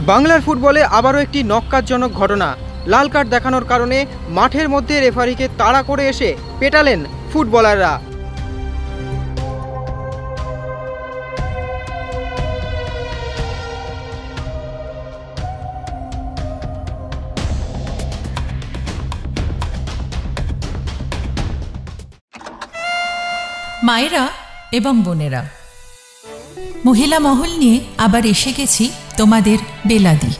বাংলার ফুটবলে আবারও একটি নক্কারজনক ঘটনা। লাল কার্ড দেখানোর কারণে মাঠের মধ্যে রেফারিকে তাড়া করে এসে পেটালেন ফুটবলাররা। মায়েরা এবং বোনেরা, মহিলা মহল নিয়ে আবার এসে গেছি তোমাদের বেলাদি।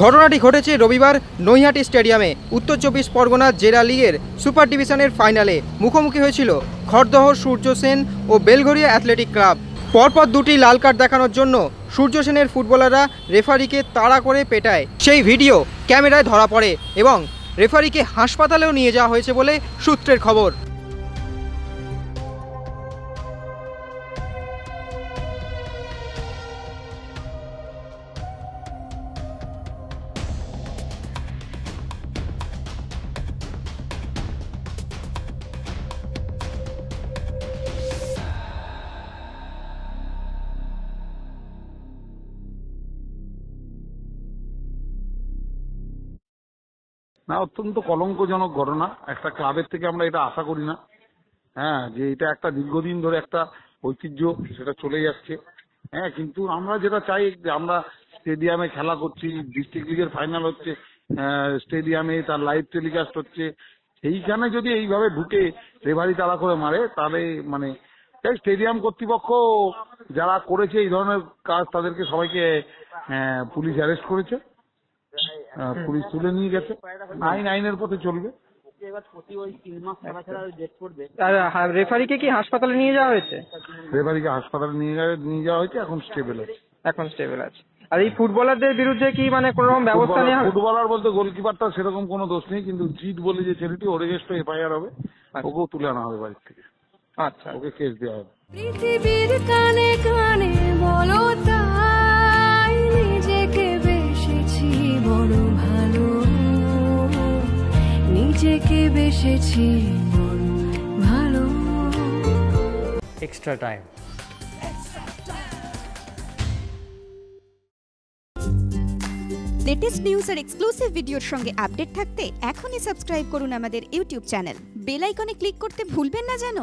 ঘটনাটি ঘটেছে রবিবার নৈহাটি স্টেডিয়ামে। উত্তর 24 পরগনা জেলা লিগের সুপার ডিভিশনের ফাইনালে মুখোমুখি হয়েছিল খড়দহ সূর্য সেন ও বেলঘরিয়া অ্যাথলেটিক ক্লাব। পরপর দুটি লাল কার্ড দেখানোর জন্য সূর্য সেনের ফুটবলাররা রেফারিকে তাড়া করে পেটায়। সেই ভিডিও ক্যামেরায় ধরা পড়ে এবং রেফারিকে হাসপাতালেও নিয়ে যাওয়া হয়েছে বলে সূত্রের খবর। না, অত্যন্ত কলঙ্কজনক ঘটনা। একটা ক্লাবের থেকে আমরা এটা আশা করি না। যে এটা একটা দীর্ঘদিন ধরে একটা ঐতিহ্য, সেটা চলে যাচ্ছে। কিন্তু আমরা যেটা চাই যে আমরা স্টেডিয়ামে খেলা করছি, ডিস্ট্রিক্ট লিগের ফাইনাল হচ্ছে স্টেডিয়ামে, তার লাইভ টেলিকাস্ট হচ্ছে, সেইখানে যদি এইভাবে ঢুকে রেফারি তাড়া করে মারে, তাহলে মানে স্টেডিয়াম কর্তৃপক্ষ যারা করেছে এই ধরনের কাজ, তাদেরকে সবাইকে পুলিশ অ্যারেস্ট করেছে, পুলিশ তুলে নিয়ে গেছে। আইনের পথে চলবে। রেফারিকে কি হাসপাতালে নিয়ে যাওয়া হয়েছে? রেফারিকে হাসপাতালে নিয়ে যাওয়া হয়েছে, এখন স্টেবল আছে। আর এই ফুটবলারদের বিরুদ্ধে কি মানে কোনো রকম ব্যবস্থা নেওয়া হবে? ফুটবলার বলতে গোলকিপারটা সেরকম কোনো দোষ নেই, কিন্তু জিৎ বলে যে ছেলেটি, ওর এগেইনস্টে এফআইআর হবে, ওকেও তুলে আনা হবে বাড়ির থেকে। আচ্ছা, ওকে কেস দেওয়া হবে। পৃথিবীর কানে কানে বলো তাই, নিজেকে বেসেছি বড় ভালো, নিজেকে বেসেছি বড় ভালো। Extra time. লেটেস্ট নিউজ আর এক্সক্লুসিভ ভিডিওর সঙ্গে আপডেট থাকতে এখনই সাবস্ক্রাইব করুন আমাদের ইউটিউব চ্যানেল। বেল আইকনে ক্লিক করতে ভুলবেন না যেন।